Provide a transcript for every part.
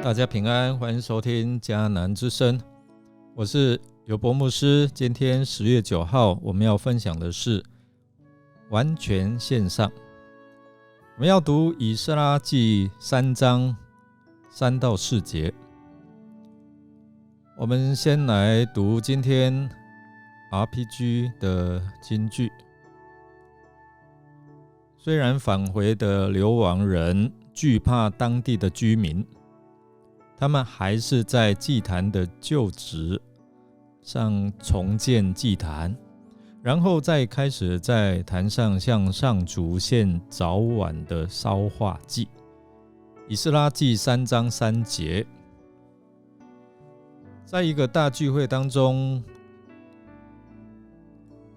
大家平安，欢迎收听迦南之声，我是尤伯牧师。今天10月9号，我们要分享的是完全献上。我们要读以斯拉记3章3到4节。我们先来读今天 RPG 的金句。虽然返回的流亡人惧怕当地的居民，他们还是在祭坛的旧址上重建祭坛，然后再开始在坛上向上主献早晚的烧化祭。以斯拉记3章3节。在一个大聚会当中，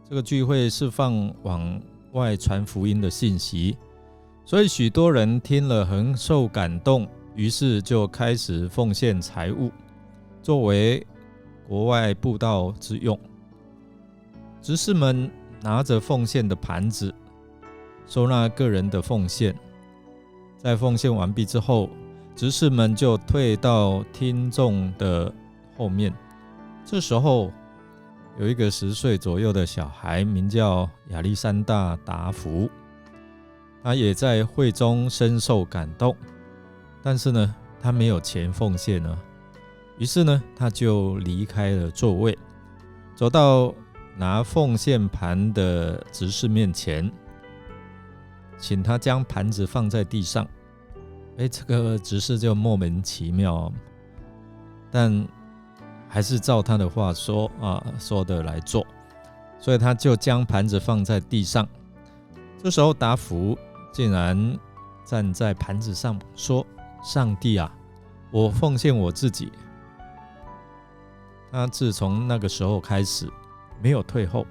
这个聚会是放往外传福音的信息，所以许多人听了很受感动，于是就开始奉献财物，作为国外布道之用。执事们拿着奉献的盘子，收纳个人的奉献。在奉献完毕之后，执事们就退到听众的后面。这时候有一个10岁左右的小孩，名叫亚历山大·达福，他也在会中深受感动，但是呢，他没有钱奉献呢，于是呢，他就离开了座位，走到拿奉献盘的执事面前，请他将盘子放在地上。这个执事就莫名其妙，但还是照他的话说的来做，所以他就将盘子放在地上。这时候达福竟然站在盘子上说：上帝啊，我奉献我自己。他自从那个时候开始没有退后，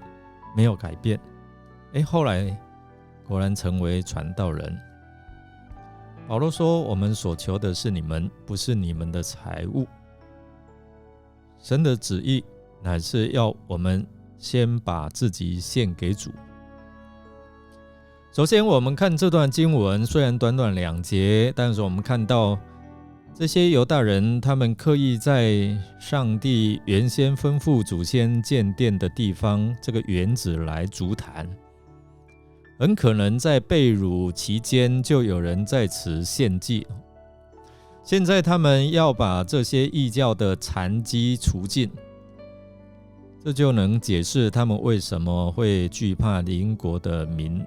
没有改变。后来果然成为传道人。保罗说：我们所求的是你们，不是你们的财物。神的旨意乃是要我们先把自己献给主。首先我们看这段经文，虽然短短2节，但是我们看到这些犹大人，他们刻意在上帝原先吩咐祖先建殿的地方这个园子来筑坛，很可能在被掳期间就有人在此献祭。现在他们要把这些异教的残疾除尽，这就能解释他们为什么会惧怕邻国的民。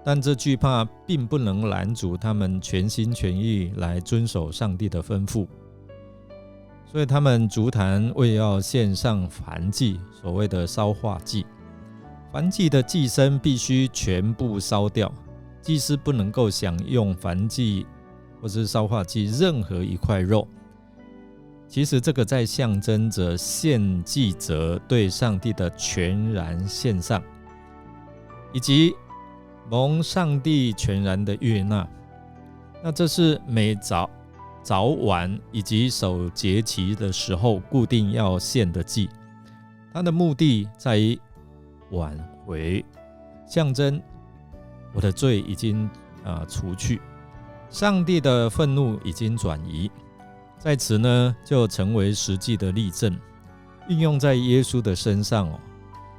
但这惧怕并不能拦阻他们全心全意来遵守上帝的吩咐，所以他们筑坛为要献上燔祭，所谓的烧化祭。燔祭的祭牲必须全部烧掉，祭司不能够享用燔祭或是烧化祭任何一块肉。其实这个在象征着献祭者对上帝的全然献上，以及蒙上帝全然的悦纳。那这是每早晚以及守节期的时候固定要献的祭，它的目的在于挽回，象征我的罪已经除去，上帝的愤怒已经转移。在此呢，就成为实际的例证，运用在耶稣的身上。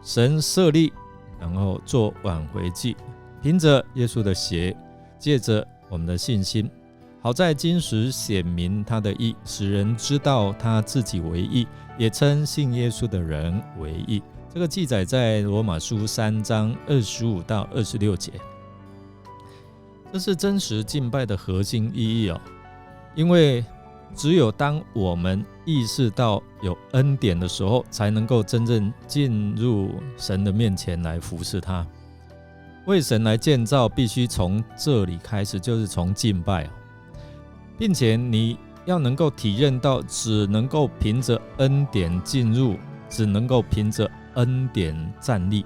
神设立，然后做挽回祭，凭着耶稣的血，借着我们的信心，好在今时显明他的义，使人知道他自己为义，也称信耶稣的人为义。这个记载在罗马书3章25到26节。这是真实敬拜的核心意义。因为只有当我们意识到有恩典的时候，才能够真正进入神的面前来服侍他。为神来建造，必须从这里开始，就是从敬拜，并且你要能够体认到，只能够凭着恩典进入，只能够凭着恩典站立。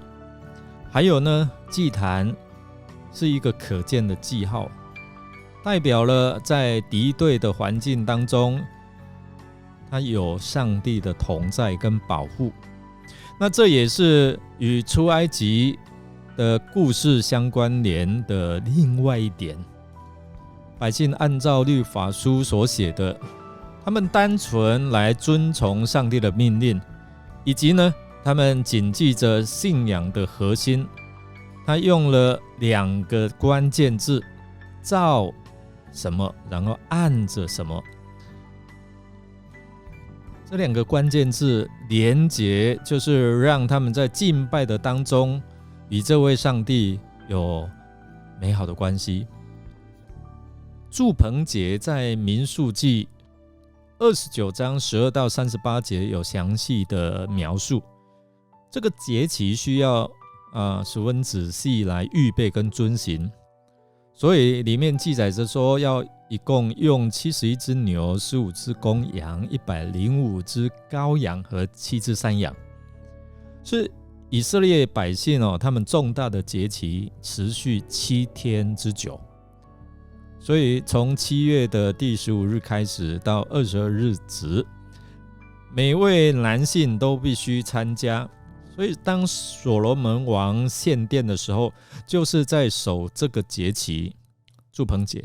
还有呢，祭坛是一个可见的记号，代表了在敌对的环境当中，它有上帝的同在跟保护。那这也是与出埃及的故事相关联的另外一点。百姓按照律法书所写的，他们单纯来遵从上帝的命令，以及呢，他们谨记着信仰的核心。他用了2个关键字，照什么，然后按着什么。这2个关键字连结，就是让他们在敬拜的当中与这位上帝有美好的关系。住棚节在民数记29章12到38节有详细的描述，这个节期需要十分仔细来预备跟遵行，所以里面记载着说，要一共用71只牛、15只公羊、105只羔羊和7只山羊，是以色列百姓他们重大的节期，持续7天之久。所以从7月的第15日开始到22日止，每位男性都必须参加。所以当所罗门王献殿的时候，就是在守这个节期，住棚节，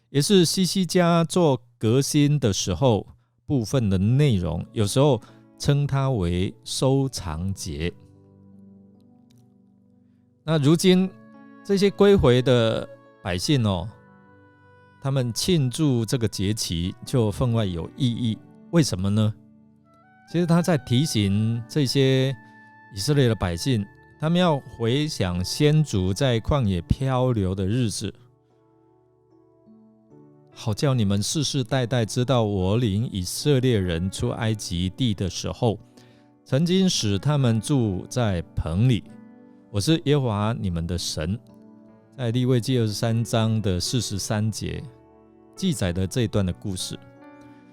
也是希西家做革新的时候部分的内容，有时候称它为收藏节。那如今这些归回的百姓他们庆祝这个节期就分外有意义。为什么呢？其实他在提醒这些以色列的百姓，他们要回想先祖在旷野漂流的日子，好叫你们世世代代知道我领以色列人出埃及地的时候，曾经使他们住在棚里。我是耶和华你们的神。在利未记23章的43节记载的这一段的故事，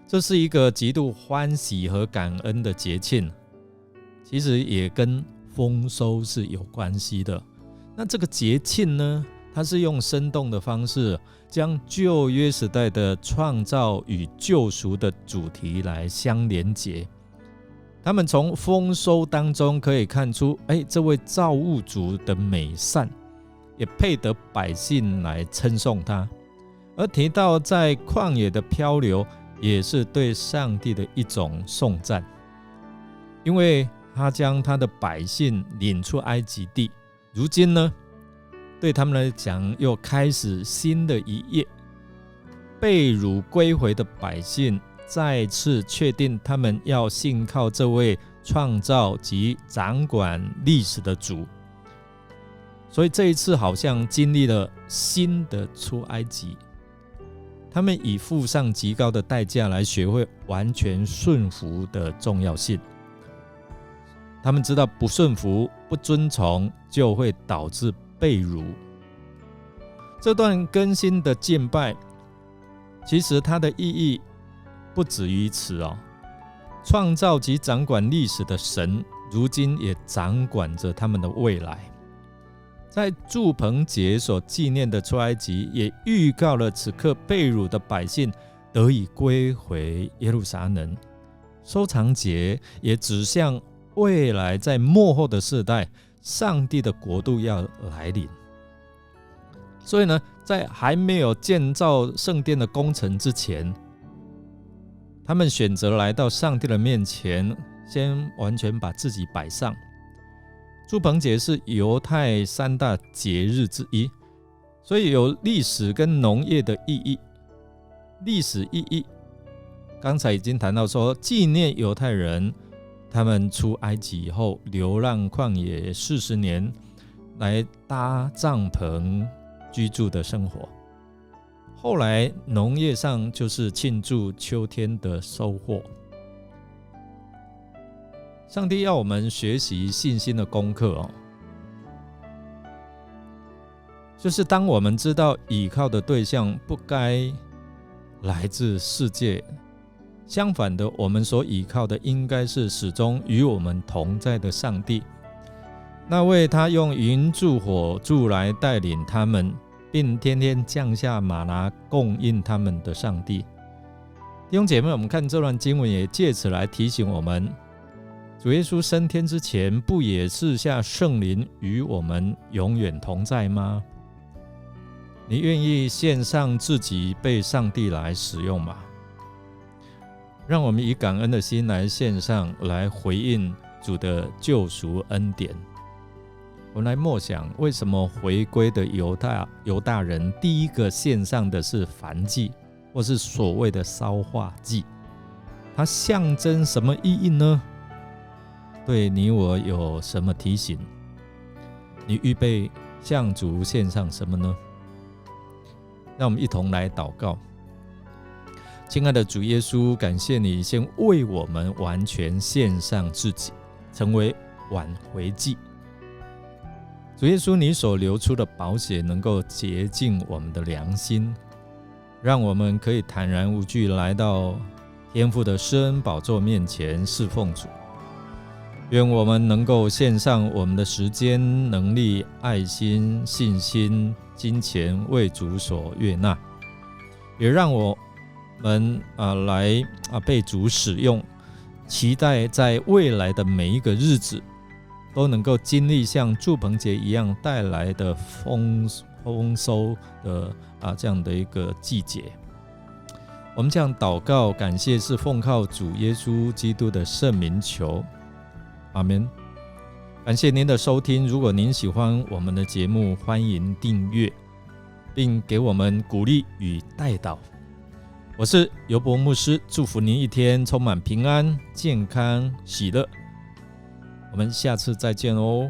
这是一个极度欢喜和感恩的节庆，其实也跟丰收是有关系的。那这个节庆呢，它是用生动的方式将旧约时代的创造与救赎的主题来相连结。他们从丰收当中可以看出，这位造物主的美善，也配得百姓来称颂他。而提到在旷野的漂流，也是对上帝的一种颂赞，因为他将他的百姓领出埃及地，如今呢，对他们来讲又开始新的一页。被掳归回的百姓再次确定他们要信靠这位创造及掌管历史的主，所以这一次好像经历了新的出埃及。他们以付上极高的代价来学会完全顺服的重要性。他们知道不顺服、不遵从就会导致被掳。这段更新的敬拜，其实它的意义不止于此创造及掌管历史的神，如今也掌管着他们的未来。在住棚节所纪念的出埃及，也预告了此刻被掳的百姓得以归回耶路撒冷。收藏节也指向未来在末后的世代，上帝的国度要来临。所以呢，在还没有建造圣殿的工程之前，他们选择来到上帝的面前，先完全把自己摆上。住棚节是犹太3大节日之一，所以有历史跟农业的意义。历史意义刚才已经谈到说，纪念犹太人他们出埃及以后流浪旷野40年，来搭帐篷居住的生活。后来农业上就是庆祝秋天的收获。上帝要我们学习信心的功课就是当我们知道倚靠的对象不该来自世界，相反的，我们所倚靠的应该是始终与我们同在的上帝，那位他用云柱火柱来带领他们，并天天降下玛拿供应他们的上帝。弟兄姐妹，我们看这段经文也借此来提醒我们，主耶稣升天之前，不也赐下圣灵与我们永远同在吗？你愿意献上自己被上帝来使用吗？让我们以感恩的心来献上，来回应主的救赎恩典。我们来默想，为什么回归的犹大人第一个献上的是燔祭，或是所谓的烧化祭？它象征什么意义呢？对你我有什么提醒？你预备向主献上什么呢？让我们一同来祷告。亲爱的主耶稣，感谢你先为我们完全献上自己，成为挽回祭。主耶稣，你所流出的宝血能够洁净我们的良心，让我们可以坦然无惧来到天父的施恩宝座面前侍奉主。愿我们能够献上我们的时间、能力、爱心、信心、金钱为主所悦纳，也让我们来被主使用，期待在未来的每一个日子都能够经历像祝棚节一样带来的丰收的这样的一个季节。我们这样祷告感谢，是奉靠主耶稣基督的圣名求，阿们。感谢您的收听，如果您喜欢我们的节目，欢迎订阅并给我们鼓励与代祷。我是尤伯牧师，祝福您一天充满平安、健康、喜乐。我们下次再见哦。